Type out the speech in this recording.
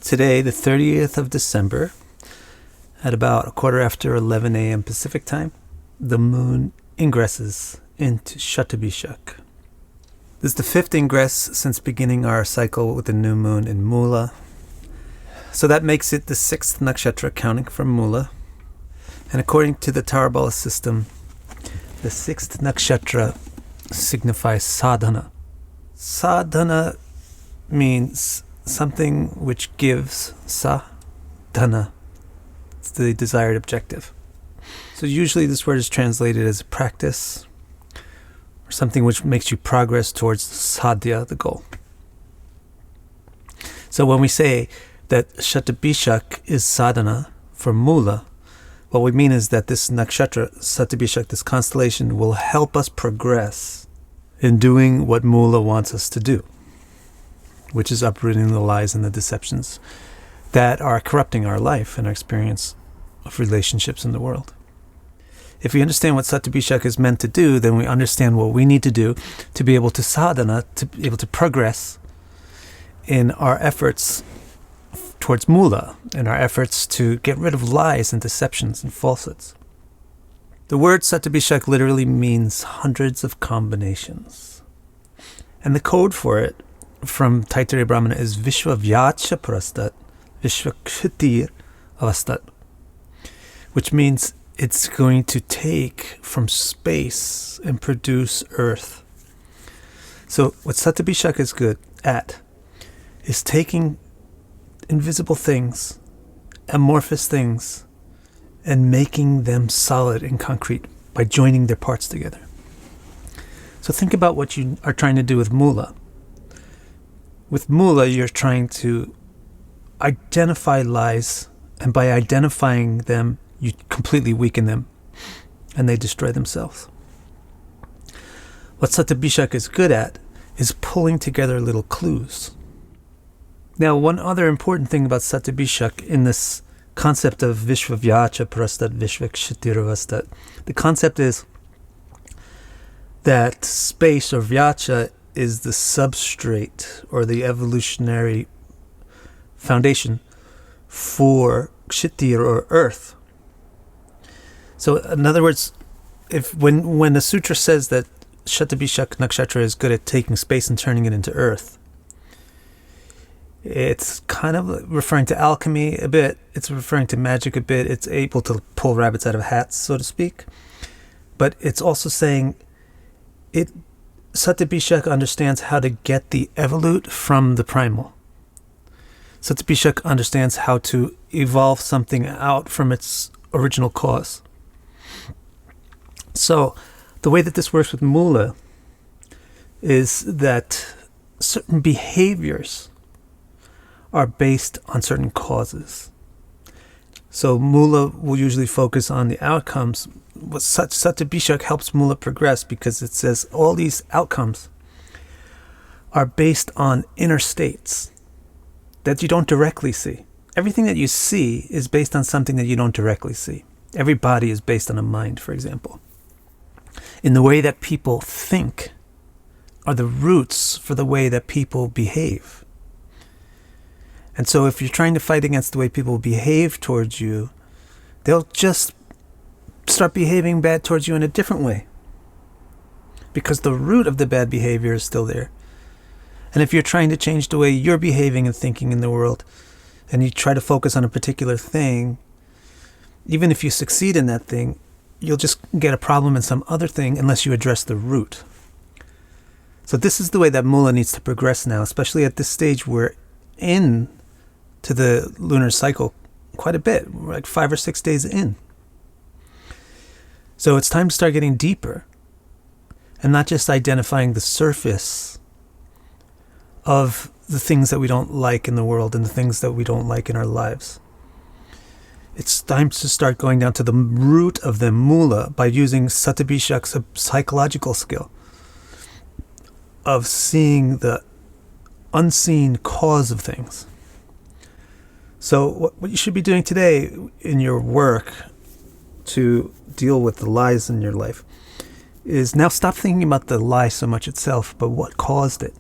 Today, the 30th of December, at about 11:15 a.m. Pacific time, the moon ingresses into Shatabhishak. This is the fifth ingress since beginning our cycle with the new moon in Mula. So that makes it the sixth nakshatra counting from Mula. And according to the Tarabala system, the sixth nakshatra signifies sadhana. Sadhana means something which gives sadhana. It's the desired objective. So usually this word is translated as practice, or something which makes you progress towards sadhya, the goal. So when we say that Shatabhishak is sadhana for Mula, what we mean is that this nakshatra, Shatabhishak, this constellation, will help us progress in doing what Mula wants us to do, which is uprooting the lies and the deceptions that are corrupting our life and our experience of relationships in the world. If we understand what Shatabhishak is meant to do, then we understand what we need to do to be able to sadhana, to be able to progress in our efforts towards Mula, in our efforts to get rid of lies and deceptions and falsehoods. The word Shatabhishak literally means hundreds of combinations. And the code for it from Taittiriya Brahmana is Vishwavyacha Prastat, Vishvakshitir Avastat, which means it's going to take from space and produce earth. So what Shatabhishak is good at is taking invisible things, amorphous things, and making them solid and concrete by joining their parts together. So think about what you are trying to do with Mula. With Mula, you're trying to identify lies, and by identifying them, you completely weaken them, and they destroy themselves. What Shatabhishak is good at is pulling together little clues. Now, one other important thing about Shatabhishak in this concept of Vishwavyacha Prastat Vishvakshitirvastat, the concept is that space or Vyacha is the substrate or the evolutionary foundation for Kshitir or earth. So in other words, when the sutra says that Shatabhishak nakshatra is good at taking space and turning it into earth, it's kind of referring to alchemy a bit, it's referring to magic a bit, it's able to pull rabbits out of hats, so to speak. But it's also saying Shatabhishak understands how to get the evolute from the primal. Shatabhishak understands how to evolve something out from its original cause. So the way that this works with Mula is that certain behaviors are based on certain causes. So Mula will usually focus on the outcomes. Shatabhishak helps Mula progress because it says all these outcomes are based on inner states that you don't directly see. Everything that you see is based on something that you don't directly see. Every body is based on a mind, for example. In the way that people think are the roots for the way that people behave. And so if you're trying to fight against the way people behave towards you, they'll just start behaving bad towards you in a different way, because the root of the bad behavior is still there. And if you're trying to change the way you're behaving and thinking in the world, and you try to focus on a particular thing, even if you succeed in that thing, you'll just get a problem in some other thing unless you address the root. So this is the way that Mula needs to progress now, especially at this stage. We're in to the lunar cycle quite a bit. We're like 5 or 6 days in. So it's time to start getting deeper and not just identifying the surface of the things that we don't like in the world and the things that we don't like in our lives. It's time to start going down to the root of the Mula by using Shatabhishak's psychological skill of seeing the unseen cause of things. So what you should be doing today in your work to deal with the lies in your life is now stop thinking about the lie so much itself, but what caused it.